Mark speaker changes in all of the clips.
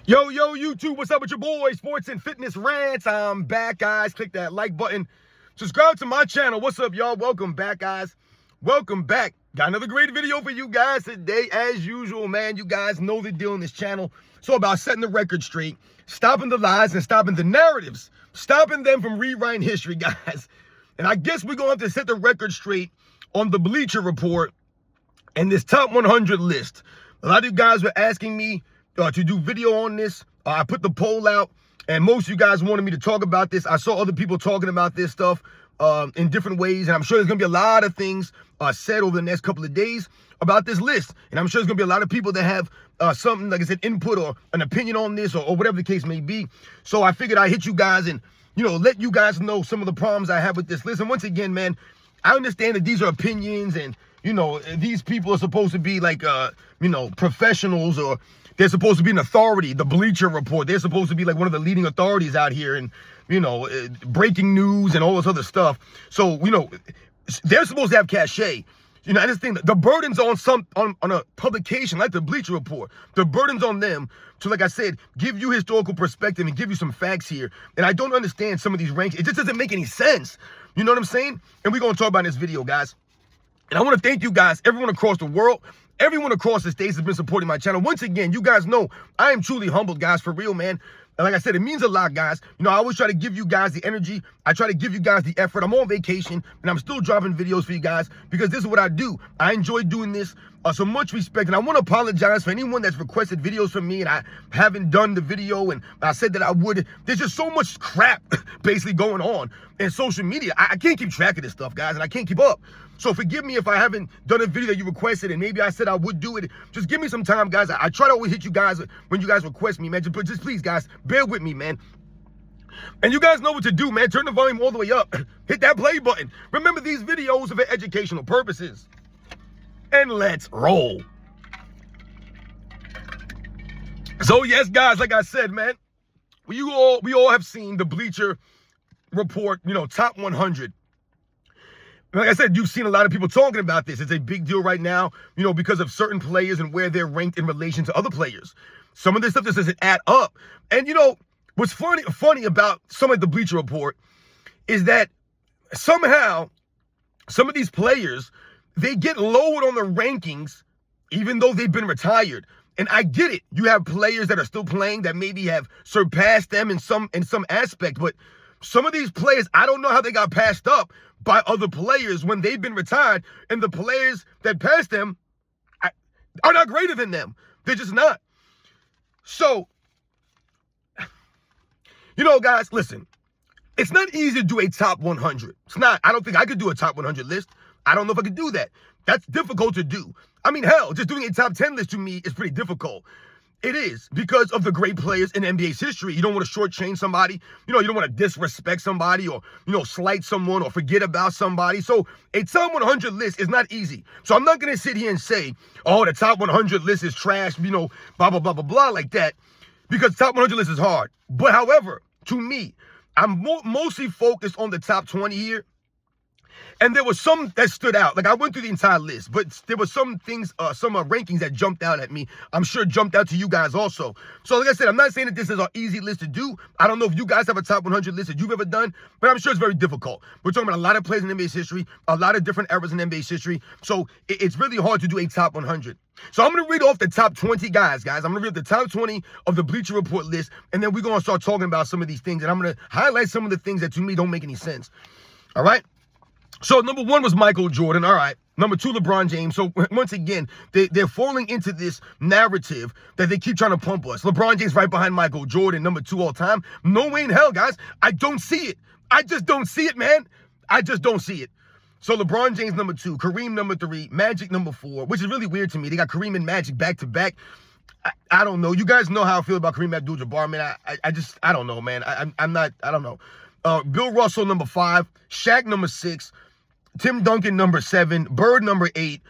Speaker 1: Yo, YouTube, what's up with your boy, Sports and Fitness Rants? I'm back, guys. Click that like button. Subscribe to my channel. What's up, y'all? Welcome back, guys. Welcome back. Got another great video for you guys today, as usual, man. You guys know the deal on this channel. So about setting the record straight, stopping the lies and stopping the narratives, stopping them from rewriting history, guys. And I guess we're going to have to set the record straight on the Bleacher Report and this top 100 list. A lot of you guys were asking me to do video on this. I put the poll out, and most of you guys wanted me to talk about this. I saw other people talking about this stuff in different ways, and I'm sure there's going to be a lot of things said over the next couple of days about this list. And I'm sure there's going to be a lot of people that have something, like I said, input or an opinion on this or whatever the case may be. So I figured I'd hit you guys and, let you guys know some of the problems I have with this list. And once again, man, I understand that these are opinions and, these people are supposed to be like, professionals, or they're supposed to be an authority. The Bleacher Report, they're supposed to be like one of the leading authorities out here and, breaking news and all this other stuff. So, they're supposed to have cachet. I just think that the burden's on a publication like the Bleacher Report. The burden's on them to, like I said, give you historical perspective and give you some facts here. And I don't understand some of these rankings. It just doesn't make any sense. You know what I'm saying? And we're going to talk about in this video, guys. And I want to thank you guys, everyone across the world, everyone across the states has been supporting my channel. Once again, you guys know I am truly humbled, guys, for real, man. And like I said, it means a lot, guys. I always try to give you guys the energy. I try to give you guys the effort. I'm on vacation, and I'm still dropping videos for you guys because this is what I do. I enjoy doing this. So much respect. And I want to apologize for anyone that's requested videos from me and I haven't done the video, and I said that I would. There's just so much crap basically going on in social media. I can't keep track of this stuff, guys, and I can't keep up. So forgive me if I haven't done a video that you requested and maybe I said I would do it. Just give me some time, guys. I try to always hit you guys when you guys request me, man. Just please, guys, bear with me, man. And you guys know what to do, man. Turn the volume all the way up. Hit that play button. Remember, these videos are for educational purposes. And let's roll. So yes, guys, like I said, man, we all have seen the Bleacher Report, top 100. Like I said, you've seen a lot of people talking about this. It's a big deal right now, because of certain players and where they're ranked in relation to other players. Some of this stuff just doesn't add up. And what's funny about some of the Bleacher Report is that somehow some of these players, they get lowered on the rankings even though they've been retired. And I get it. You have players that are still playing that maybe have surpassed them in some aspect, but some of these players, I don't know how they got passed up by other players when they've been retired, and the players that passed them are not greater than them. They're just not. So, guys, listen, it's not easy to do a top 100. It's not. I don't think I could do a top 100 list. I don't know if I could do that. That's difficult to do. I mean, hell, just doing a top 10 list to me is pretty difficult. It is, because of the great players in NBA's history. You don't want to shortchange somebody. You don't want to disrespect somebody or, slight someone or forget about somebody. So a top 100 list is not easy. So I'm not going to sit here and say, oh, the top 100 list is trash, blah, blah, blah, blah, blah, like that, because top 100 list is hard. But however, to me, I'm mostly focused on the top 20 here. And there was some that stood out. Like, I went through the entire list, but there were some things, some rankings that jumped out at me. I'm sure jumped out to you guys also. So, like I said, I'm not saying that this is an easy list to do. I don't know if you guys have a top 100 list that you've ever done, but I'm sure it's very difficult. We're talking about a lot of players in NBA's history, a lot of different eras in NBA's history. So, it's really hard to do a top 100. So, I'm going to read off the top 20 guys. I'm going to read the top 20 of the Bleacher Report list, and then we're going to start talking about some of these things, and I'm going to highlight some of the things that to me don't make any sense. All right? So, number 1 was Michael Jordan. All right. Number 2, LeBron James. So, once again, they're falling into this narrative that they keep trying to pump us. LeBron James right behind Michael Jordan, number 2 all time. No way in hell, guys. I don't see it. I just don't see it, man. I just don't see it. So, LeBron James, number 2. Kareem, number 3. Magic, number 4, which is really weird to me. They got Kareem and Magic back to back. I don't know. You guys know how I feel about Kareem Abdul-Jabbar, man. I don't know, man. I don't know. Bill Russell, number 5. Shaq, number 6. Tim Duncan, number 7. Bird, number 8.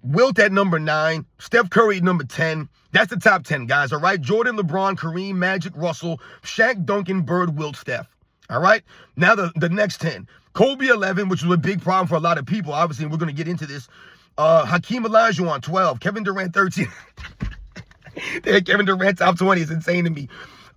Speaker 1: Wilt at number 9. Steph Curry, number 10. That's the top 10, guys, all right? Jordan, LeBron, Kareem, Magic, Russell, Shaq, Duncan, Bird, Wilt, Steph. All right? Now the next 10. Kobe, 11, which was a big problem for a lot of people. Obviously, we're going to get into this. Hakeem Olajuwon, 12. Kevin Durant, 13. Kevin Durant top 20 is insane to me.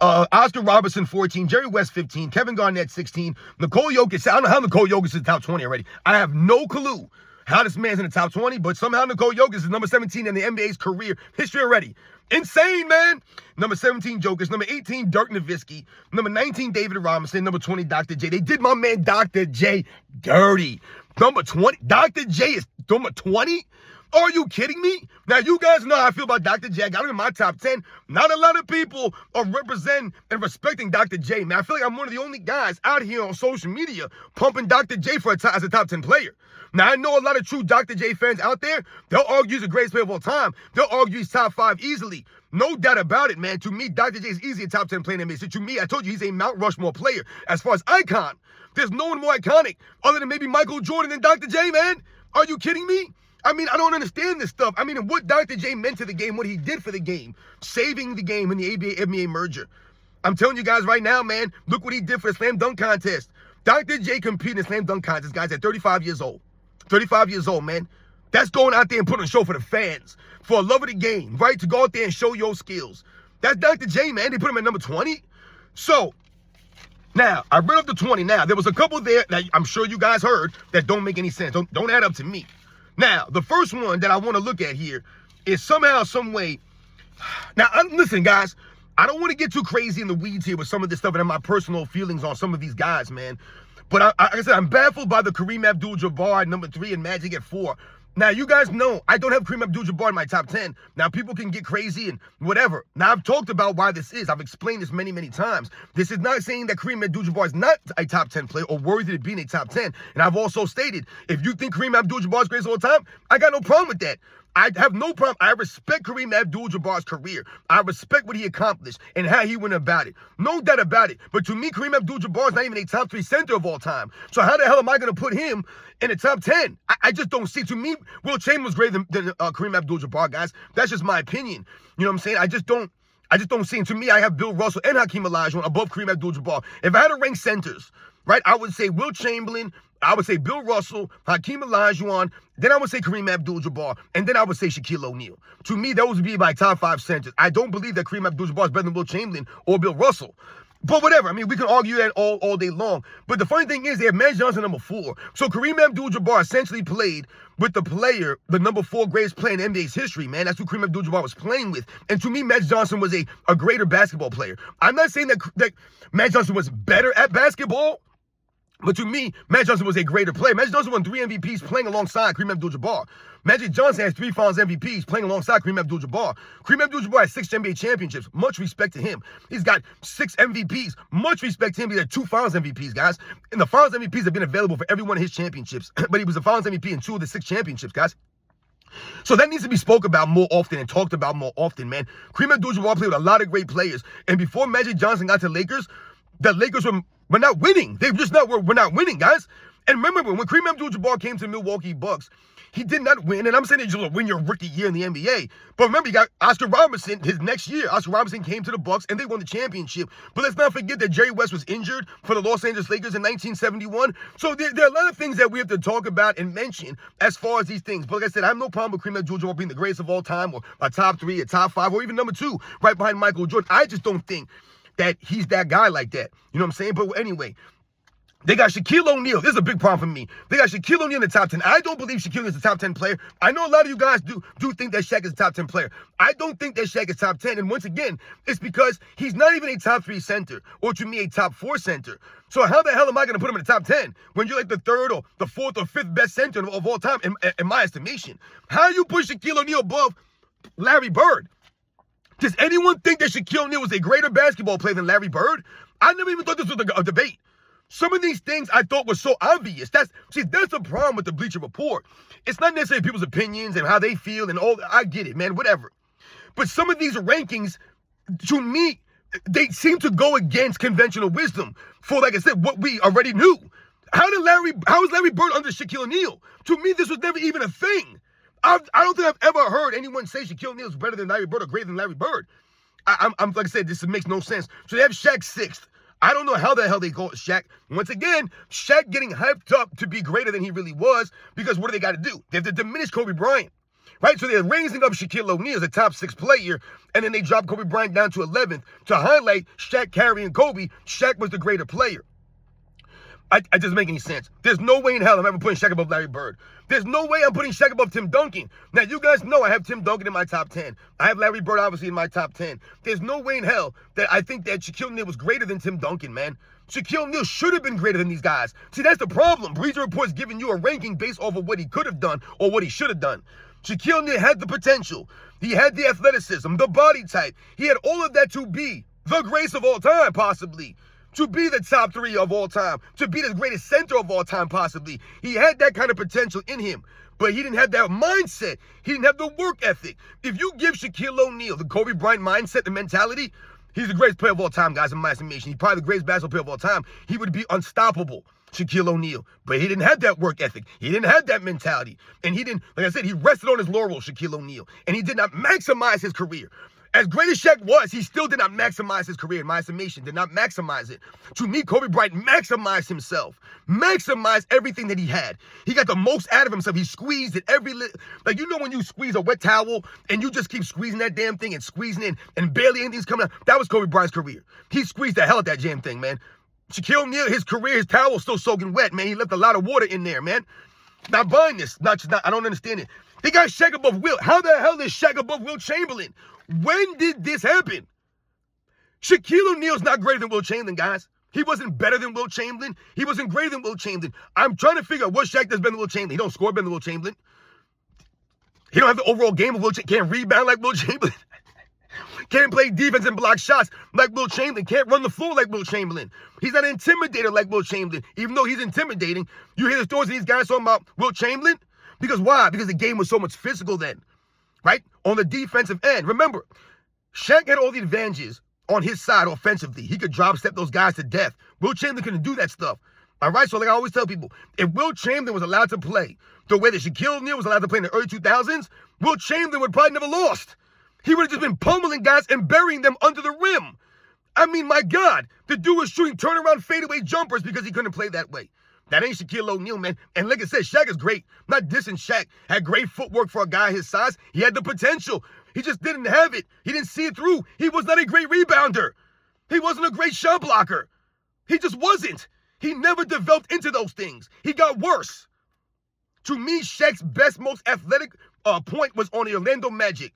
Speaker 1: Oscar Robertson 14, Jerry West 15, Kevin Garnett 16, Nicole Jokic. I don't know how Nicole Jokic is in the top 20 already. I have no clue how this man's in the top 20, but somehow Nicole Jokic is number 17 in the NBA's career history already. Insane, man. Number 17, Jokic. Number 18, Dirk Nowitzki. Number 19, David Robinson. Number 20, Dr. J. They did my man Dr. J dirty. Number 20, Dr. J is number 20? Are you kidding me? Now, you guys know how I feel about Dr. J. I got him in my top 10. Not a lot of people are representing and respecting Dr. J, man. I feel like I'm one of the only guys out here on social media pumping Dr. J as a top 10 player. Now, I know a lot of true Dr. J fans out there. They'll argue he's the greatest player of all time. They'll argue he's top 5 easily. No doubt about it, man. To me, Dr. J is easily a top 10 player in the NBA. So to me, I told you he's a Mount Rushmore player. As far as icon, there's no one more iconic other than maybe Michael Jordan than Dr. J, man. Are you kidding me? I mean, I don't understand this stuff. I mean, what Dr. J meant to the game, what he did for the game, saving the game in the NBA merger. I'm telling you guys right now, man, look what he did for the slam dunk contest. Dr. J competed in slam dunk contest, guys, at 35 years old. 35 years old, man. That's going out there and putting a show for the fans, for a love of the game, right? To go out there and show your skills. That's Dr. J, man. They put him at number 20. So, now, I read up to 20. Now, there was a couple there that I'm sure you guys heard that don't make any sense. Don't add up to me. Now, the first one that I want to look at here is somehow, some way. Now, listen, guys, I don't want to get too crazy in the weeds here with some of this stuff and my personal feelings on some of these guys, man. But like I said, I'm baffled by the Kareem Abdul-Jabbar at number 3 and Magic at 4. Now, you guys know I don't have Kareem Abdul-Jabbar in my top 10. Now, people can get crazy and whatever. Now, I've talked about why this is. I've explained this many, many times. This is not saying that Kareem Abdul-Jabbar is not a top 10 player or worthy to be in a top 10. And I've also stated, if you think Kareem Abdul-Jabbar is greatest of all time, I got no problem with that. I have no problem. I respect Kareem Abdul-Jabbar's career. I respect what he accomplished and how he went about it. No doubt about it. But to me, Kareem Abdul-Jabbar is not even a top 3 center of all time. So how the hell am I going to put him in the top 10? I just don't see. To me, Will Chamberlain was greater than Kareem Abdul-Jabbar, guys. That's just my opinion. You know what I'm saying? I just don't see. And to me, I have Bill Russell and Hakeem Olajuwon above Kareem Abdul-Jabbar. If I had to rank centers, right, I would say Will Chamberlain, I would say Bill Russell, Hakeem Olajuwon, then I would say Kareem Abdul-Jabbar, and then I would say Shaquille O'Neal. To me, those would be my top 5 centers. I don't believe that Kareem Abdul-Jabbar is better than Will Chamberlain or Bill Russell. But whatever. I mean, we can argue that all day long. But the funny thing is, they have Magic Johnson number 4. So Kareem Abdul-Jabbar essentially played with the player, the number 4 greatest player in NBA's history, man. That's who Kareem Abdul-Jabbar was playing with. And to me, Magic Johnson was a greater basketball player. I'm not saying that Magic Johnson was better at basketball, but to me, Magic Johnson was a greater player. Magic Johnson won 3 MVPs playing alongside Kareem Abdul-Jabbar. Magic Johnson has 3 Finals MVPs playing alongside Kareem Abdul-Jabbar. Kareem Abdul-Jabbar has 6 NBA championships. Much respect to him. He's got 6 MVPs. Much respect to him. He had 2 Finals MVPs, guys. And the Finals MVPs have been available for every one of his championships. But he was a Finals MVP in 2 of the 6 championships, guys. So that needs to be spoke about more often and talked about more often, man. Kareem Abdul-Jabbar played with a lot of great players. And before Magic Johnson got to Lakers, the Lakers were not winning. They just were not winning, guys. And remember, when Kareem Abdul-Jabbar came to the Milwaukee Bucks, he did not win. And I'm saying that you win your rookie year in the NBA. But remember, you got Oscar Robertson his next year. Oscar Robertson came to the Bucks and they won the championship. But let's not forget that Jerry West was injured for the Los Angeles Lakers in 1971. So there are a lot of things that we have to talk about and mention as far as these things. But like I said, I have no problem with Kareem Abdul-Jabbar being the greatest of all time, or a top 3, a top 5, or even number 2, right behind Michael Jordan. I just don't think that he's that guy like that. You know what I'm saying? But anyway, they got Shaquille O'Neal. This is a big problem for me. They got Shaquille O'Neal in the top 10. I don't believe Shaquille is a top 10 player. I know a lot of you guys do think that Shaq is a top 10 player. I don't think that Shaq is top 10. And once again, it's because he's not even a top 3 center, or to me, a top 4 center. So how the hell am I going to put him in the top 10 when you're like the 3rd or the 4th or 5th best center of all time, in my estimation? How you put Shaquille O'Neal above Larry Bird? Does anyone think that Shaquille O'Neal was a greater basketball player than Larry Bird? I never even thought this was a debate. Some of these things I thought were so obvious. That's the problem with the Bleacher Report. It's not necessarily people's opinions and how they feel and all. I get it, man, whatever. But some of these rankings, to me, they seem to go against conventional wisdom for, like I said, what we already knew. How is Larry Bird under Shaquille O'Neal? To me, this was never even a thing. I don't think I've ever heard anyone say Shaquille O'Neal is better than Larry Bird or greater than Larry Bird. I'm like I said, this makes no sense. So they have Shaq 6th. I don't know how the hell they call Shaq. Once again, Shaq getting hyped up to be greater than he really was, because what do they got to do? They have to diminish Kobe Bryant, right? So they're raising up Shaquille O'Neal as a top 6 player, and then they drop Kobe Bryant down to 11th to highlight Shaq, Kareem, and Kobe. Shaq was the greater player. It doesn't make any sense. There's no way in hell I'm ever putting Shaq above Larry Bird. There's no way I'm putting Shaq above Tim Duncan. Now, you guys know I have Tim Duncan in my top 10. I have Larry Bird, obviously, in my top 10. There's no way in hell that I think that Shaquille O'Neal was greater than Tim Duncan, man. Shaquille O'Neal should have been greater than these guys. See, that's the problem. Bleacher Report's giving you a ranking based off of what he could have done or what he should have done. Shaquille O'Neal had the potential. He had the athleticism, the body type. He had all of that to be the greatest of all time, possibly. To be the top 3 of all time, to be the greatest center of all time, possibly. He had that kind of potential in him, but he didn't have that mindset. He didn't have the work ethic. If you give Shaquille O'Neal the Kobe Bryant mindset, the mentality, he's the greatest player of all time, guys, in my estimation. He's probably the greatest basketball player of all time. He would be unstoppable, Shaquille O'Neal. But he didn't have that work ethic. He didn't have that mentality. And he didn't, like I said, he rested on his laurels, Shaquille O'Neal. And he did not maximize his career. As great as Shaq was, he still did not maximize his career, in my estimation, did not maximize it. To me, Kobe Bryant maximized himself, maximized everything that he had. He got the most out of himself. He squeezed it like, you know when you squeeze a wet towel and you just keep squeezing that damn thing and squeezing it and barely anything's coming out? That was Kobe Bryant's career. He squeezed the hell out of that damn thing, man. Shaquille O'Neal, his career, his towel was still soaking wet, man. He left a lot of water in there, man. Not buying this. I don't understand it. They got Shaq above Wilt. How the hell is Shaq above Wilt Chamberlain? When did this happen? Shaquille O'Neal's not greater than Wilt Chamberlain, guys. He wasn't better than Wilt Chamberlain. He wasn't greater than Wilt Chamberlain. I'm trying to figure out what Shaq does better than Wilt Chamberlain. He don't score better than Wilt Chamberlain. He don't have the overall game of Wilt Chamberlain. Can't rebound like Wilt Chamberlain. Can't play defense and block shots like Wilt Chamberlain. Can't run the floor like Wilt Chamberlain. He's not an intimidator like Wilt Chamberlain. Even though he's intimidating, you hear the stories of these guys talking about Wilt Chamberlain? Because why? Because the game was so much physical then. Right? On the defensive end. Remember, Shaq had all the advantages on his side offensively. He could drop step those guys to death. Wilt Chamberlain couldn't do that stuff. All right? So like I always tell people, if Wilt Chamberlain was allowed to play the way that Shaquille O'Neal was allowed to play in the early 2000s, Wilt Chamberlain would probably never lost. He would have just been pummeling guys and burying them under the rim. I mean, my God, the dude was shooting turnaround fadeaway jumpers because he couldn't play that way. That ain't Shaquille O'Neal, man. And like I said, Shaq is great. Not dissing Shaq. Had great footwork for a guy his size. He had the potential. He just didn't have it. He didn't see it through. He was not a great rebounder. He wasn't a great shot blocker. He just wasn't. He never developed into those things. He got worse. To me, Shaq's best, most athletic point was on the Orlando Magic.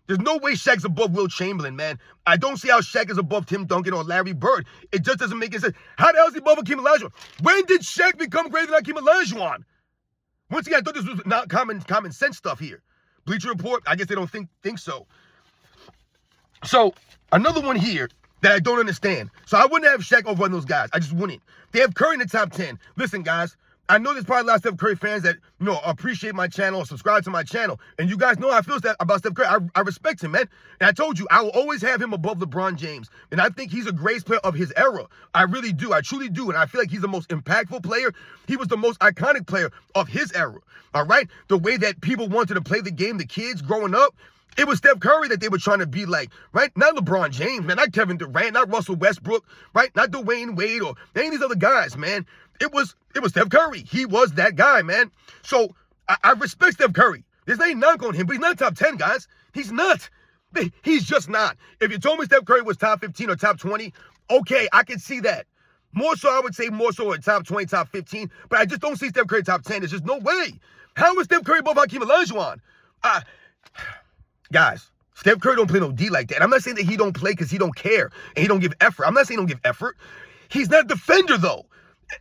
Speaker 1: There's no way Shaq's above Wilt Chamberlain, man. I don't see how Shaq is above Tim Duncan or Larry Bird. It just doesn't make any sense. How the hell is he above Hakeem Olajuwon? When did Shaq become greater than Hakeem Olajuwon? Once again, I thought this was not common sense stuff here. Bleacher Report, I guess they don't think so. So, another one here that I don't understand. So, I wouldn't have Shaq over one of those guys. I just wouldn't. They have Curry in the top 10. Listen, guys. I know there's probably a lot of Steph Curry fans that, appreciate my channel or subscribe to my channel. And you guys know how I feel about Steph Curry. I respect him, man. And I told you, I will always have him above LeBron James. And I think he's a great player of his era. I really do. I truly do. And I feel like he's the most impactful player. He was the most iconic player of his era. All right? The way that people wanted to play the game, the kids growing up, it was Steph Curry that they were trying to be like, right? Not LeBron James, man. Not Kevin Durant, not Russell Westbrook, right? Not Dwayne Wade or any of these other guys, man. It was Steph Curry. He was that guy, man. So I respect Steph Curry. There's no knock on him, but he's not top 10, guys. He's not. He's just not. If you told me Steph Curry was top 15 or top 20, okay, I can see that. More so, I would say more so at top 20, top 15, but I just don't see Steph Curry top 10. There's just no way. How is Steph Curry above Hakeem Olajuwon? Guys, Steph Curry don't play no D like that. I'm not saying that he don't play because he don't care and he don't give effort. I'm not saying he don't give effort. He's not a defender, though.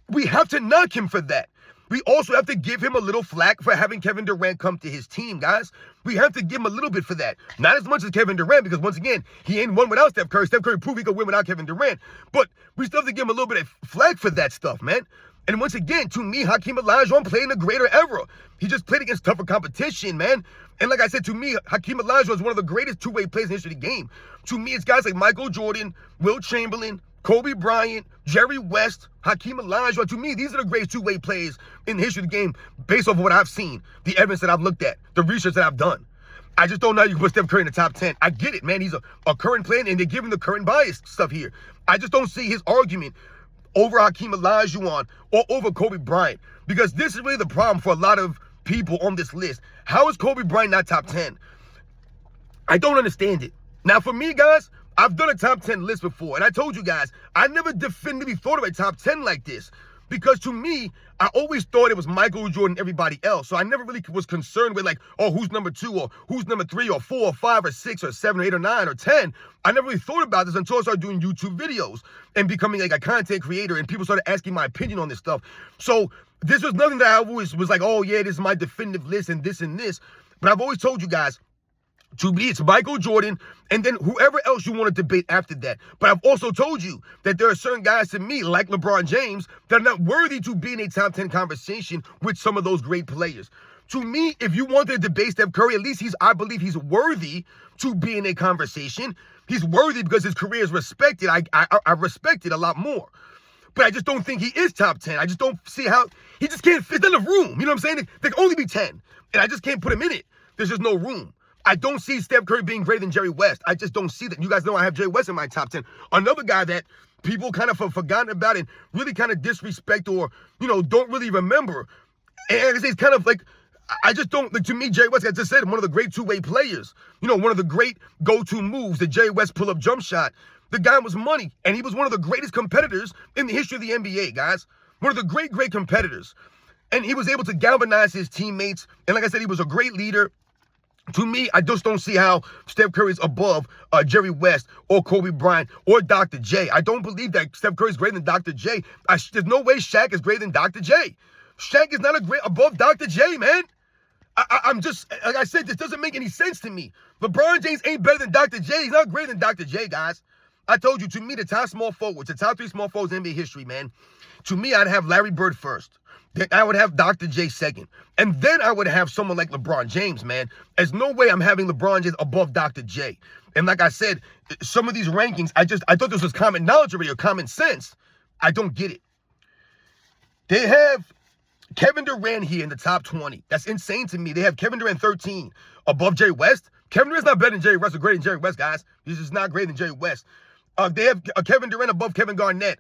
Speaker 1: We have to knock him for that. We also have to give him a little flack for having Kevin Durant come to his team, guys. We have to give him a little bit for that. Not as much as Kevin Durant, because once again, he ain't won without Steph Curry. Steph Curry proved he could win without Kevin Durant. But we still have to give him a little bit of flack for that stuff, man. And once again, to me, Hakeem Olajuwon played in a greater era. He just played against tougher competition, man. And like I said, to me, Hakeem Olajuwon is one of the greatest two-way players in the history of the game. To me, it's guys like Michael Jordan, Wilt Chamberlain, Kobe Bryant, Jerry West, Hakeem Olajuwon. To me, these are the greatest two-way players in the history of the game based off of what I've seen, the evidence that I've looked at, the research that I've done. I just don't know how you can put Steph Curry in the top 10. I get it, man. He's a current player, and they're giving the current bias stuff here. I just don't see his argument over Hakeem Olajuwon or over Kobe Bryant, because this is really the problem for a lot of people on this list. How is Kobe Bryant not top 10? I don't understand it. Now, for me, guys, I've done a top 10 list before, and I told you guys, I never definitively thought of a top 10 like this. Because to me, I always thought it was Michael Jordan and everybody else. So I never really was concerned with like, oh, who's number 2 or who's number 3 or 4 or 5 or 6 or 7 or 8 or 9 or 10. I never really thought about this until I started doing YouTube videos and becoming like a content creator, and people started asking my opinion on this stuff. So this was nothing that I always was like, oh yeah, this is my definitive list and this and this. But I've always told you guys, to me, it's Michael Jordan, and then whoever else you want to debate after that. But I've also told you that there are certain guys to me, like LeBron James, that are not worthy to be in a top 10 conversation with some of those great players. To me, if you wanted to debate Steph Curry, at least I believe he's worthy to be in a conversation. He's worthy because his career is respected. I respect it a lot more. But I just don't think he is top 10. I just don't see how, he just can't fit in the room. You know what I'm saying? There can only be 10, and I just can't put him in it. There's just no room. I don't see Steph Curry being greater than Jerry West. I just don't see that. You guys know I have Jerry West in my top 10. Another guy that people kind of forgotten about and really kind of disrespect or, you know, don't really remember. And it's kind of like, I just don't, like, to me, Jerry West, as I just said, one of the great two-way players. You know, one of the great go-to moves, the Jerry West pull-up jump shot. The guy was money, and he was one of the greatest competitors in the history of the NBA, guys. One of the great, great competitors. And he was able to galvanize his teammates. And like I said, he was a great leader. To me, I just don't see how Steph Curry is above Jerry West or Kobe Bryant or Dr. J. I don't believe that Steph Curry is greater than Dr. J. There's no way Shaq is greater than Dr. J. Shaq is not above Dr. J, man. I'm just, like I said, this doesn't make any sense to me. LeBron James ain't better than Dr. J. He's not greater than Dr. J, guys. I told you, to me, the top small forwards, the top 3 small forwards in NBA history, man. To me, I'd have Larry Bird first. Then I would have Dr. J second. And then I would have someone like LeBron James, man. There's no way I'm having LeBron James above Dr. J. And like I said, some of these rankings, I thought this was common knowledge already or common sense. I don't get it. They have Kevin Durant here in the top 20. That's insane to me. They have Kevin Durant 13 above Jerry West. Kevin Durant's not better than Jerry West or greater than Jerry West, guys. He's just not greater than Jerry West. They have Kevin Durant above Kevin Garnett.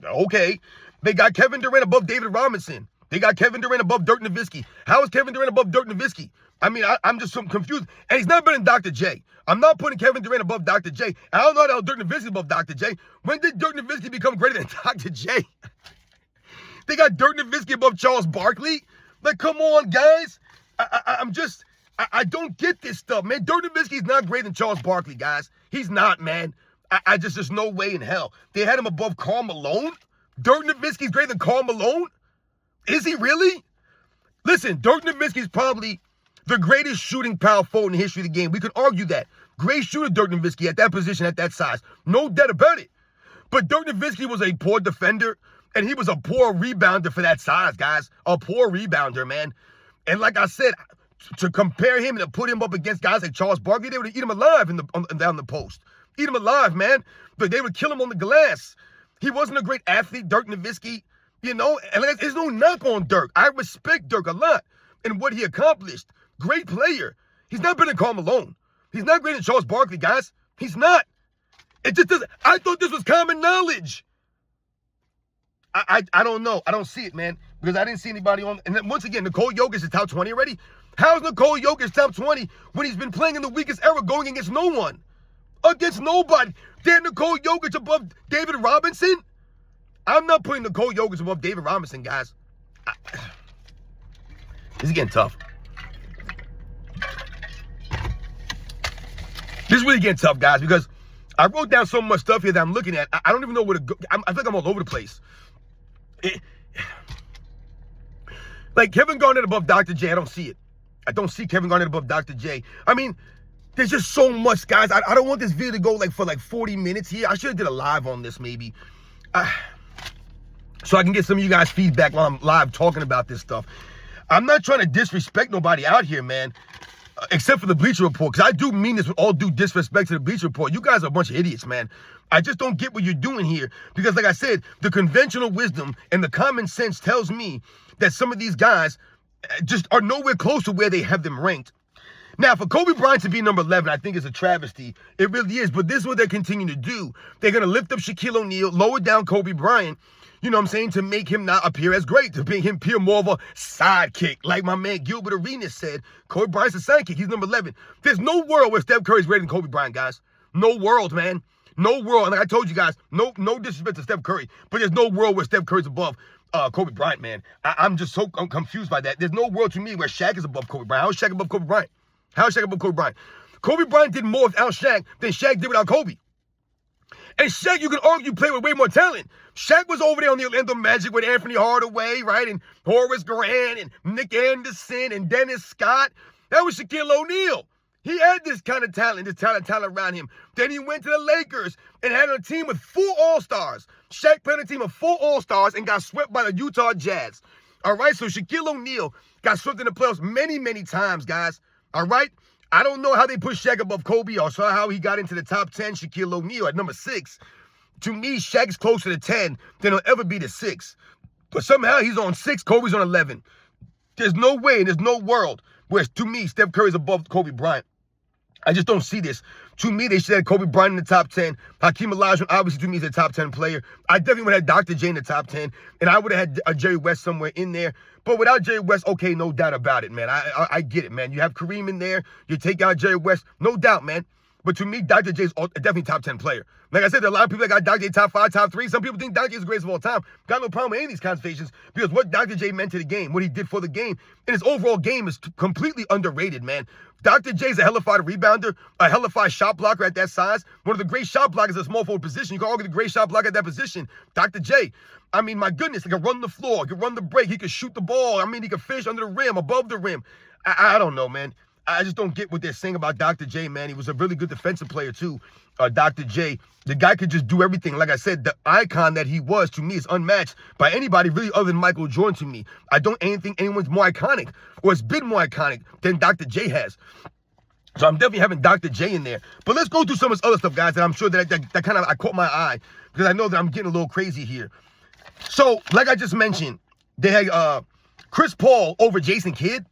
Speaker 1: Okay. They got Kevin Durant above David Robinson. They got Kevin Durant above Dirk Nowitzki. How is Kevin Durant above Dirk Nowitzki? I mean, I'm just so confused. And he's not better than Dr. J. I'm not putting Kevin Durant above Dr. J. I don't know how Dirk Nowitzki is above Dr. J. When did Dirk Nowitzki become greater than Dr. J? They got Dirk Nowitzki above Charles Barkley. Like, come on, guys. I don't get this stuff, man. Dirk Nowitzki is not greater than Charles Barkley, guys. He's not, man. There's no way in hell. They had him above Karl Malone. Dirk Nowitzki's greater than Karl Malone? Is he really? Listen, Dirk Nowitzki's probably the greatest shooting power forward in the history of the game. We could argue that. Great shooter, Dirk Nowitzki, at that position, at that size. No doubt about it. But Dirk Nowitzki was a poor defender, and he was a poor rebounder for that size, guys. A poor rebounder, man. And like I said, to compare him and to put him up against guys like Charles Barkley, they would eat him alive down the post. Eat him alive, man. But they would kill him on the glass. He wasn't a great athlete, Dirk Nowitzki, you know, and there's no knock on Dirk. I respect Dirk a lot and what he accomplished. Great player. He's not better than Karl Malone. He's not greater than Charles Barkley, guys. He's not. It just doesn't. I thought this was common knowledge. I don't know. I don't see it, man, because I didn't see anybody on. And then once again, Nikola Jokic is top 20 already. How's Nikola Jokic top 20 when he's been playing in the weakest era, going against no one? Against nobody. They're Nikola Jokic above David Robinson? I'm not putting Nikola Jokic above David Robinson, guys. This is getting tough. This is really getting tough, guys, because I wrote down so much stuff here that I'm looking at. I don't even know where to go. I feel like I'm all over the place. Like Kevin Garnett above Dr. J, I don't see it. I don't see Kevin Garnett above Dr. J. I mean, there's just so much, guys. I don't want this video to go for 40 minutes here. I should have did a live on this maybe. So I can get some of you guys feedback while I'm live talking about this stuff. I'm not trying to disrespect nobody out here, man. Except for the Bleacher Report, because I do mean this with all due disrespect to the Bleacher Report. You guys are a bunch of idiots, man. I just don't get what you're doing here. Because like I said, the conventional wisdom and the common sense tells me that some of these guys just are nowhere close to where they have them ranked. Now, for Kobe Bryant to be number 11, I think is a travesty. It really is. But this is what they're continuing to do. They're going to lift up Shaquille O'Neal, lower down Kobe Bryant. you know what I'm saying, to make him not appear as great, to make him appear more of a sidekick. Like my man Gilbert Arenas said, Kobe Bryant's a sidekick. He's number 11. There's no world where Steph Curry's greater than Kobe Bryant, guys. No world, man. No world. And like I told you guys, no disrespect to Steph Curry, but there's no world where Steph Curry's above Kobe Bryant, man. I'm just so confused by that. There's no world to me where Shaq is above Kobe Bryant. How is Shaq above Kobe Bryant? How is Shaq above Kobe Bryant? Kobe Bryant did more without Shaq than Shaq did without Kobe. And Shaq, you can argue, played with way more talent. Shaq was over there on the Orlando Magic with Anthony Hardaway, right? And Horace Grant and Nick Anderson and Dennis Scott. That was Shaquille O'Neal. He had this kind of talent, this talent around him. Then he went to the Lakers and had a team with 4 All-Stars. Shaq played on a team of 4 All-Stars and got swept by the Utah Jazz. All right, so Shaquille O'Neal got swept in the playoffs many, many times, guys. All right? I don't know how they put Shaq above Kobe or how he got into the top 10, Shaquille O'Neal at number 6. To me, Shaq's closer to 10 than he'll ever be to 6. But somehow he's on 6, Kobe's on 11. There's no way, there's no world where, to me, Steph Curry's above Kobe Bryant. I just don't see this. To me, they should have Kobe Bryant in the top 10. Hakeem Olajuwon, obviously, to me, is a top 10 player. I definitely would have had Dr. J in the top 10, and I would have had a Jerry West somewhere in there. But without Jerry West, okay, no doubt about it, man. I get it, man. You have Kareem in there. You take out Jerry West, no doubt, man. But to me, Dr. J is definitely top 10 player. Like I said, there are a lot of people that got Dr. J top 5, top 3. Some people think Dr. J is the greatest of all time. Got no problem with any of these conversations because what Dr. J meant to the game, what he did for the game, and his overall game is completely underrated, man. Dr. J's a hellified rebounder, a hellified shot blocker at that size. One of the great shot blockers at a small forward position. You can argue the great shot blocker at that position. Dr. J, I mean, my goodness, he can run the floor, he can run the break, he can shoot the ball. I mean, he can finish under the rim, above the rim. I don't know, man. I just don't get what they're saying about Dr. J, man. He was a really good defensive player, too, Dr. J. The guy could just do everything. Like I said, the icon that he was, to me, is unmatched by anybody really other than Michael Jordan to me. I don't think anyone's more iconic or has been more iconic than Dr. J has. So I'm definitely having Dr. J in there. But let's go through some of this other stuff, guys, that I'm sure that kind of I caught my eye because I know that I'm getting a little crazy here. So, like I just mentioned, they had Chris Paul over Jason Kidd.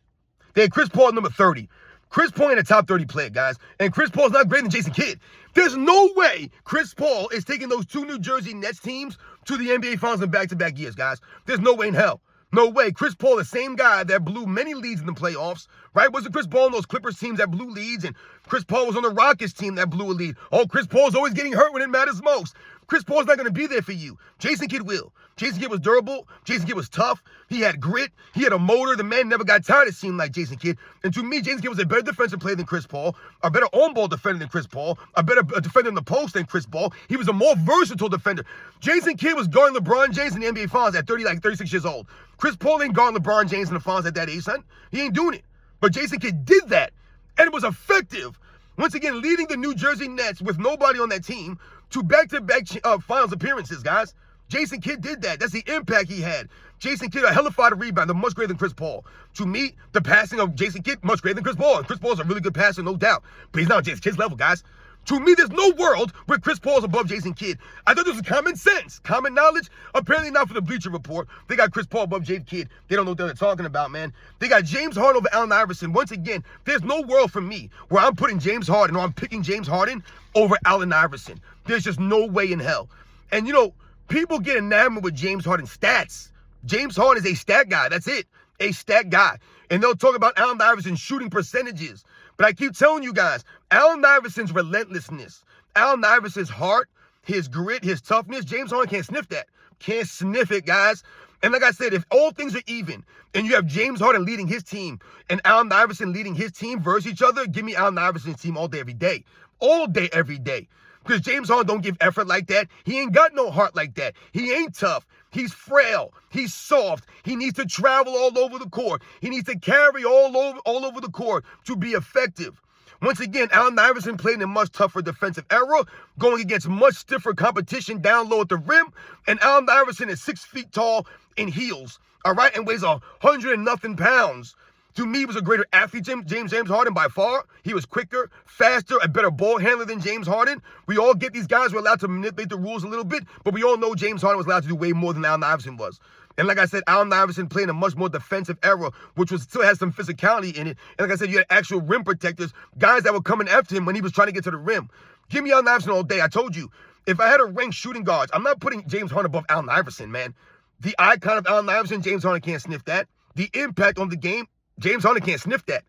Speaker 1: They had Chris Paul at number 30. Chris Paul ain't a top 30 player, guys. And Chris Paul's not greater than Jason Kidd. There's no way Chris Paul is taking those 2 New Jersey Nets teams to the NBA Finals in back-to-back years, guys. There's no way in hell. No way. Chris Paul, the same guy that blew many leads in the playoffs, right? Wasn't Chris Paul on those Clippers teams that blew leads? And Chris Paul was on the Rockets team that blew a lead. Oh, Chris Paul's always getting hurt when it matters most. Chris Paul's not going to be there for you. Jason Kidd will. Jason Kidd was durable. Jason Kidd was tough. He had grit. He had a motor. The man never got tired, it seemed like, Jason Kidd. And to me, Jason Kidd was a better defensive player than Chris Paul, a better on-ball defender than Chris Paul, a better defender in the post than Chris Paul. He was a more versatile defender. Jason Kidd was guarding LeBron James in the NBA Finals at 36 years old. Chris Paul ain't guarding LeBron James in the Finals at that age, son. He ain't doing it. But Jason Kidd did that, and it was effective. Once again, leading the New Jersey Nets with nobody on that team to back-to-back finals appearances, guys. Jason Kidd did that. That's the impact he had. Jason Kidd, a hellified rebounder, much greater than Chris Paul. To me, the passing of Jason Kidd, much greater than Chris Paul. And Chris Paul's a really good passer, no doubt. But he's not on Jason Kidd's level, guys. To me, there's no world where Chris Paul's above Jason Kidd. I thought this was common sense, common knowledge. Apparently not for the Bleacher Report. They got Chris Paul above Jason Kidd. They don't know what they're talking about, man. They got James Harden over Allen Iverson. Once again, there's no world for me where I'm putting James Harden or I'm picking James Harden over Allen Iverson. There's just no way in hell. And, you know, people get enamored with James Harden's stats. James Harden is a stat guy. That's it. A stat guy. And they'll talk about Allen Iverson's shooting percentages. But I keep telling you guys, Allen Iverson's relentlessness, Allen Iverson's heart, his grit, his toughness, James Harden can't sniff that. Can't sniff it, guys. And like I said, if all things are even and you have James Harden leading his team and Allen Iverson leading his team versus each other, give me Allen Iverson's team all day, every day. All day, every day. Because James Harden don't give effort like that. He ain't got no heart like that. He ain't tough. He's frail. He's soft. He needs to travel all over the court. He needs to carry all over the court to be effective. Once again, Allen Iverson played in a much tougher defensive era, going against much stiffer competition down low at the rim. And Allen Iverson is 6 feet tall in heels, all right, and weighs 100 and nothing pounds. To me, he was a greater athlete, James Harden, by far. He was quicker, faster, a better ball handler than James Harden. We all get these guys who are allowed to manipulate the rules a little bit, but we all know James Harden was allowed to do way more than Allen Iverson was. And like I said, Allen Iverson played in a much more defensive era, which still has some physicality in it. And like I said, you had actual rim protectors, guys that were coming after him when he was trying to get to the rim. Give me Allen Iverson all day. I told you. if I had to rank shooting guards, I'm not putting James Harden above Allen Iverson, man. The icon of Allen Iverson, James Harden can't sniff that. The impact on the game, James Harden can't sniff that.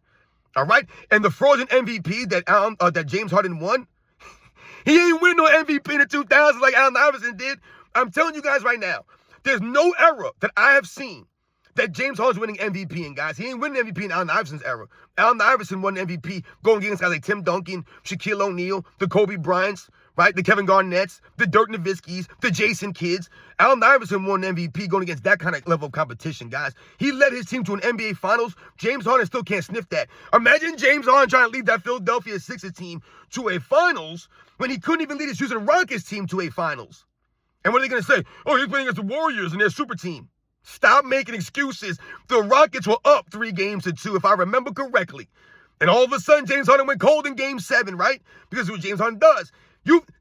Speaker 1: All right? And the frozen MVP that James Harden won, he ain't winning no MVP in the 2000s like Allen Iverson did. I'm telling you guys right now, there's no era that I have seen that James Harden's winning MVP in, guys. He ain't winning MVP in Allen Iverson's era. Allen Iverson won MVP going against guys like Tim Duncan, Shaquille O'Neal, the Kobe Bryants, right? The Kevin Garnett's, the Dirk Nowitzki's, the Jason Kidds. Allen Iverson won MVP going against that kind of level of competition, guys. He led his team to an NBA Finals. James Harden still can't sniff that. Imagine James Harden trying to lead that Philadelphia Sixers team to a Finals when he couldn't even lead his Houston Rockets team to a Finals. And what are they going to say? Oh, he's playing against the Warriors and their super team. Stop making excuses. The Rockets were up 3-2, if I remember correctly. And all of a sudden, James Harden went cold in Game 7, right? Because of what James Harden does.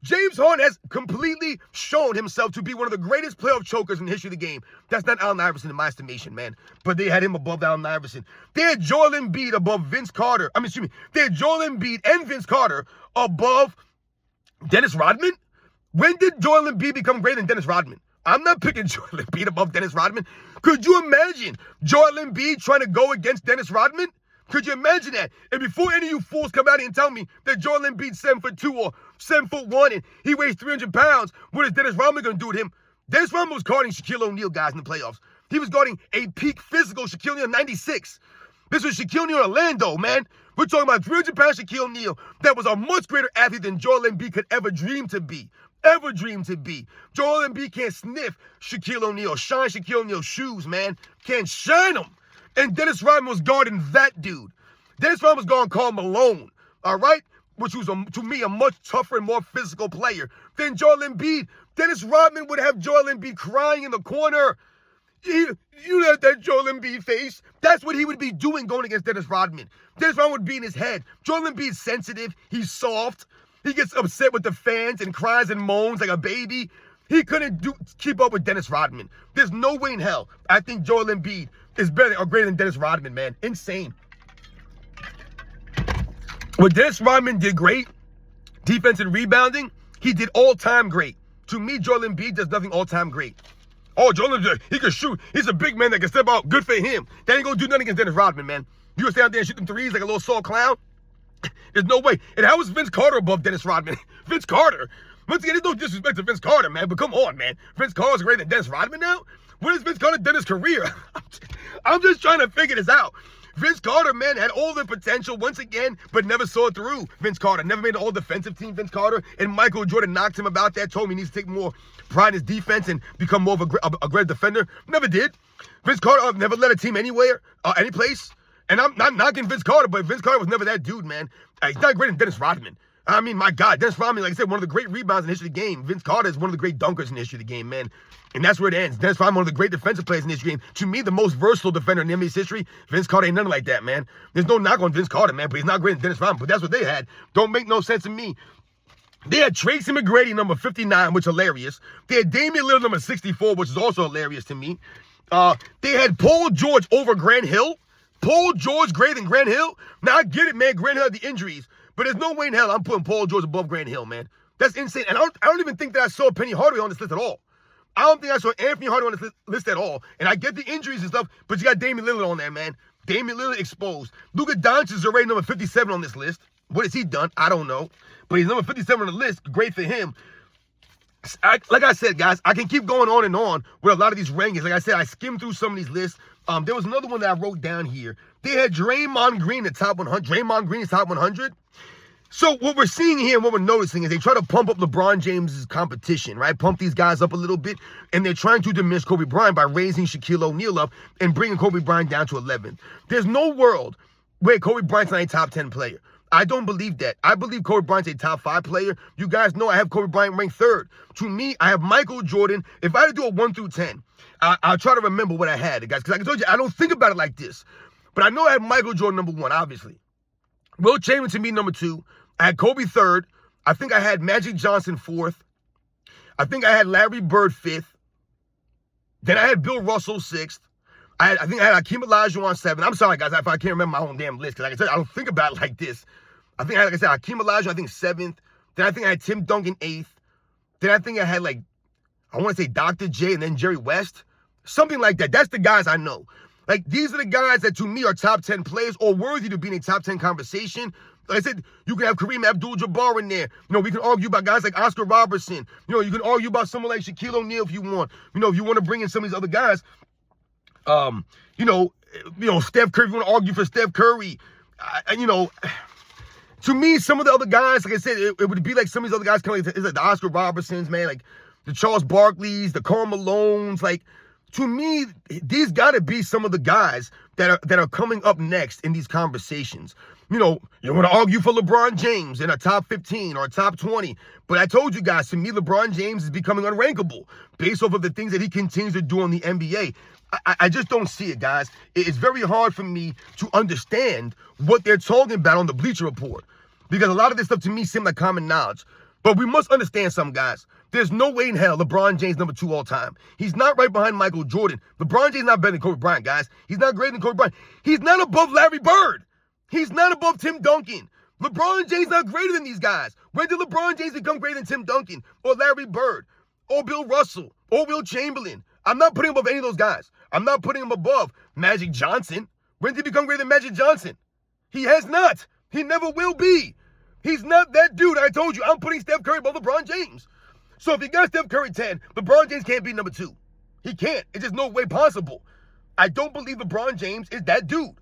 Speaker 1: James Harden has completely shown himself to be one of the greatest playoff chokers in the history of the game. That's not Allen Iverson in my estimation, man. But they had him above Allen Iverson. They had Joel Embiid above Vince Carter. They had Joel Embiid and Vince Carter above Dennis Rodman. When did Joel Embiid become greater than Dennis Rodman? I'm not picking Joel Embiid above Dennis Rodman. Could you imagine Joel Embiid trying to go against Dennis Rodman? Could you imagine that? And before any of you fools come out here and tell me that Joel Embiid's 7'2" or 7'1" and he weighs 300 pounds, what is Dennis Rodman going to do to him? Dennis Rodman was guarding Shaquille O'Neal, guys, in the playoffs. He was guarding a peak physical Shaquille O'Neal 96. This was Shaquille O'Neal in Orlando, man. We're talking about 300-pound Shaquille O'Neal that was a much greater athlete than Joel Embiid could ever dream to be. Joel Embiid can't sniff Shaquille O'Neal, shine Shaquille O'Neal's shoes, man. Can't shine them. And Dennis Rodman was guarding that dude. Dennis Rodman was guarding Karl Malone, all right? Which was, to me, a much tougher and more physical player than Joel Embiid. Dennis Rodman would have Joel Embiid crying in the corner. You had that Joel Embiid face. That's what he would be doing going against Dennis Rodman. Dennis Rodman would be in his head. Joel Embiid's sensitive. He's soft. He gets upset with the fans and cries and moans like a baby. He couldn't keep up with Dennis Rodman. There's no way in hell I think Joel Embiid is better or greater than Dennis Rodman, man. Insane. What Dennis Rodman did great, defense and rebounding, he did all-time great. To me, Joel Embiid does nothing all-time great. Oh, Joel Embiid, he can shoot. He's a big man that can step out. Good for him. That ain't gonna do nothing against Dennis Rodman, man. You gonna stay out there and shoot them threes like a little soft clown? There's no way. And how is Vince Carter above Dennis Rodman? Vince Carter. Once again, there's no disrespect to Vince Carter, man, but come on, man. Vince Carter's greater than Dennis Rodman now? What is Vince Carter done his career? I'm just trying to figure this out. Vince Carter, man, had all the potential once again, but never saw it through. Vince Carter never made an all-defensive team, Vince Carter. And Michael Jordan knocked him about that, told him he needs to take more pride in his defense and become more of a great defender. Never did. Vince Carter never led a team anywhere, any place. And I'm not knocking Vince Carter, but Vince Carter was never that dude, man. He's not greater than Dennis Rodman. I mean, my God, Dennis Rodman, like I said, one of the great rebounds in the history of the game. Vince Carter is one of the great dunkers in the history of the game, man. And that's where it ends. Dennis Rodman, one of the great defensive players in the history of the game. To me, the most versatile defender in the NBA's history. Vince Carter ain't nothing like that, man. There's no knock on Vince Carter, man, but he's not greater than Dennis Rodman. But that's what they had. Don't make no sense to me. They had Tracy McGrady, number 59, which is hilarious. They had Damian Lillard, number 64, which is also hilarious to me. They had Paul George over Grant Hill. Paul George greater than Grant Hill? Now, I get it, man. Grant Hill had the injuries. But there's no way in hell I'm putting Paul George above Grant Hill, man. That's insane. And I don't even think that I saw Penny Hardaway on this list at all. I don't think I saw Anthony Hardaway on this list at all. And I get the injuries and stuff, but you got Damian Lillard on there, man. Damian Lillard exposed. Luka Doncic is already number 57 on this list. What has he done? I don't know. But he's number 57 on the list. Great for him. Like I said, guys, I can keep going on and on with a lot of these rankings. Like I said, I skimmed through some of these lists. There was another one that I wrote down here. They had Draymond Green in the top 100. Draymond Green is top 100. So what we're seeing here and what we're noticing is they try to pump up LeBron James's competition, right? Pump these guys up a little bit. And they're trying to diminish Kobe Bryant by raising Shaquille O'Neal up and bringing Kobe Bryant down to 11. There's no world where Kobe Bryant's not a top 10 player. I don't believe that. I believe Kobe Bryant's a top 5 player. You guys know I have Kobe Bryant ranked 3rd. To me, I have Michael Jordan. If I had to do a 1 through 10, I'll try to remember what I had, guys. Because like I told you, I don't think about it like this. But I know I had Michael Jordan number 1, obviously. Will Chamberlain to me number 2. I had Kobe 3rd. I think I had Magic Johnson 4th. I think I had Larry Bird 5th. Then I had Bill Russell 6th. I think I had Hakeem Olajuwon 7th. I'm sorry, guys, if I can't remember my own damn list. Because like I said, I don't think about it like this. I think I had, like I said, Hakeem Olajuwon, I think 7th. Then I think I had Tim Duncan 8th. Then I think I had like, I want to say Dr. J and then Jerry West. Something like that. That's the guys I know. Like, these are the guys that to me are top 10 players or worthy to be in a top 10 conversation. Like I said, you can have Kareem Abdul-Jabbar in there. You know, we can argue about guys like Oscar Robertson. You know, you can argue about someone like Shaquille O'Neal if you want. You know, if you want to bring in some of these other guys. You know, Steph Curry, if you want to argue for Steph Curry. You know, to me, some of the other guys, like I said, it would be like some of these other guys, kind of like the Oscar Robertsons, man, like the Charles Barkleys, the Karl Malones. Like, to me, these got to be some of the guys that are coming up next in these conversations. You know, you want to argue for LeBron James in a top 15 or a top 20. But I told you guys, to me, LeBron James is becoming unrankable based off of the things that he continues to do in the NBA. I just don't see it, guys. It's very hard for me to understand what they're talking about on the Bleacher Report, because a lot of this stuff to me seems like common knowledge. But we must understand something, guys. There's no way in hell LeBron James number 2 all time. He's not right behind Michael Jordan. LeBron James not better than Kobe Bryant, guys. He's not greater than Kobe Bryant. He's not above Larry Bird. He's not above Tim Duncan. LeBron James not greater than these guys. When did LeBron James become greater than Tim Duncan or Larry Bird or Bill Russell or Will Chamberlain? I'm not putting him above any of those guys. I'm not putting him above Magic Johnson. When did he become greater than Magic Johnson? He has not. He never will be. He's not that dude. I told you, I'm putting Steph Curry above LeBron James. So if you got Steph Curry 10, LeBron James can't be number 2. He can't. It's just no way possible. I don't believe LeBron James is that dude.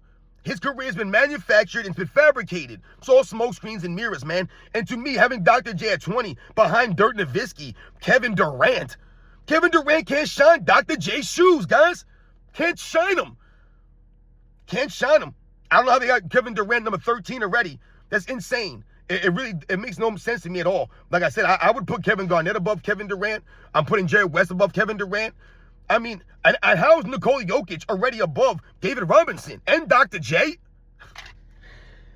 Speaker 1: His career has been manufactured and been fabricated. It's all smoke screens and mirrors, man. And to me, having Dr. J at 20 behind Dirk Nowitzki, Kevin Durant can't shine Dr. J's shoes, guys. Can't shine them. Can't shine them. I don't know how they got Kevin Durant number 13 already. That's insane. It makes no sense to me at all. Like I said, I would put Kevin Garnett above Kevin Durant. I'm putting Jerry West above Kevin Durant. I mean, and how is Nikola Jokic already above David Robinson and Dr. J?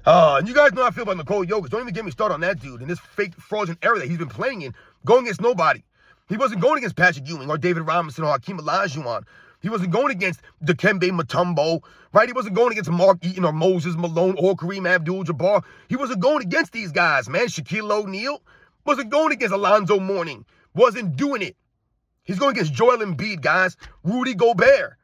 Speaker 1: And you guys know how I feel about Nikola Jokic. Don't even get me started on that dude in this fake fraudulent era that he's been playing in, going against nobody. He wasn't going against Patrick Ewing or David Robinson or Hakeem Olajuwon. He wasn't going against Dikembe Mutombo, right? He wasn't going against Mark Eaton or Moses Malone or Kareem Abdul-Jabbar. He wasn't going against these guys, man. Shaquille O'Neal wasn't going against Alonzo Mourning. Wasn't doing it. He's going against Joel Embiid, guys. Rudy Gobert.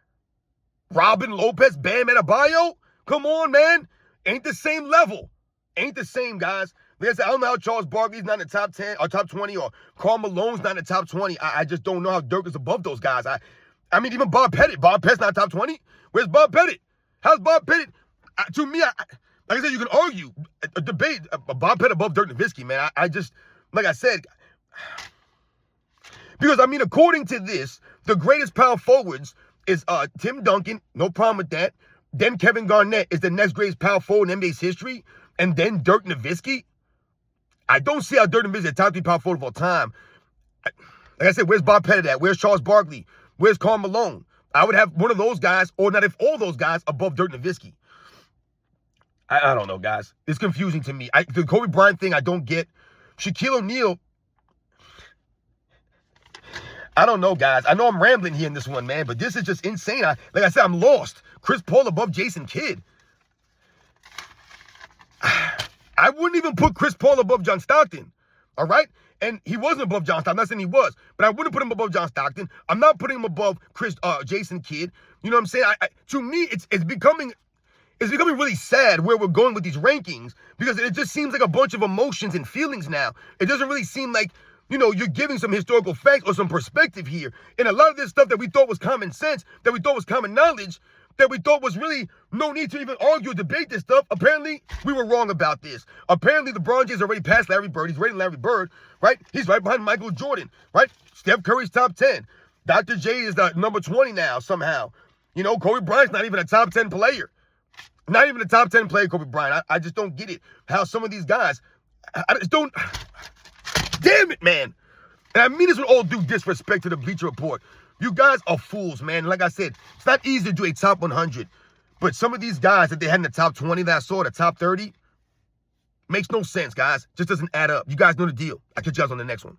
Speaker 1: Robin Lopez, Bam Adebayo. Come on, man. Ain't the same level. Ain't the same, guys. Like I said, I don't know how Charles Barkley's not in the top 10 or top 20 or Karl Malone's not in the top 20. I just don't know how Dirk is above those guys. I mean, even Bob Pettit. Bob Pettit's not top 20. Where's Bob Pettit? How's Bob Pettit? To me, like I said, you can argue, a debate, Bob Pettit above Dirk Nowitzki, man. I just, like I said, because, I mean, according to this, the greatest power forwards is Tim Duncan, no problem with that. Then Kevin Garnett is the next greatest power forward in NBA's history. And then Dirk Nowitzki. I don't see how Dirk Nowitzki is the top 3 power forward of all time. Like I said, where's Bob Pettit at? Where's Charles Barkley? Where's Karl Malone? I would have one of those guys, or not if all those guys, above Dirk Nowitzki. I don't know, guys. It's confusing to me. The Kobe Bryant thing, I don't get. Shaquille O'Neal, I don't know, guys. I know I'm rambling here in this one, man, but this is just insane. Like I said, I'm lost. Chris Paul above Jason Kidd. I wouldn't even put Chris Paul above John Stockton, all right? And he wasn't above John Stockton. I'm not saying he was, but I wouldn't put him above John Stockton. I'm not putting him above Jason Kidd. You know what I'm saying? To me, it's becoming really sad where we're going with these rankings, because it just seems like a bunch of emotions and feelings now. It doesn't really seem like, you know, you're giving some historical facts or some perspective here. And a lot of this stuff that we thought was common sense, that we thought was common knowledge, that we thought was really no need to even argue or debate this stuff, apparently we were wrong about this. Apparently LeBron James already passed Larry Bird. He's rated Larry Bird, right? He's right behind Michael Jordan, right? Steph Curry's top 10. Dr. J is the number 20 now somehow. You know, Kobe Bryant's not even a top 10 player. Not even a top 10 player, Kobe Bryant. I just don't get it. How some of these guys, I just don't. Damn it, man. And I mean this with all due disrespect to the Bleacher Report. You guys are fools, man. Like I said, it's not easy to do a top 100. But some of these guys that they had in the top 20 that I saw, the top 30, makes no sense, guys. Just doesn't add up. You guys know the deal. I'll catch you guys on the next one.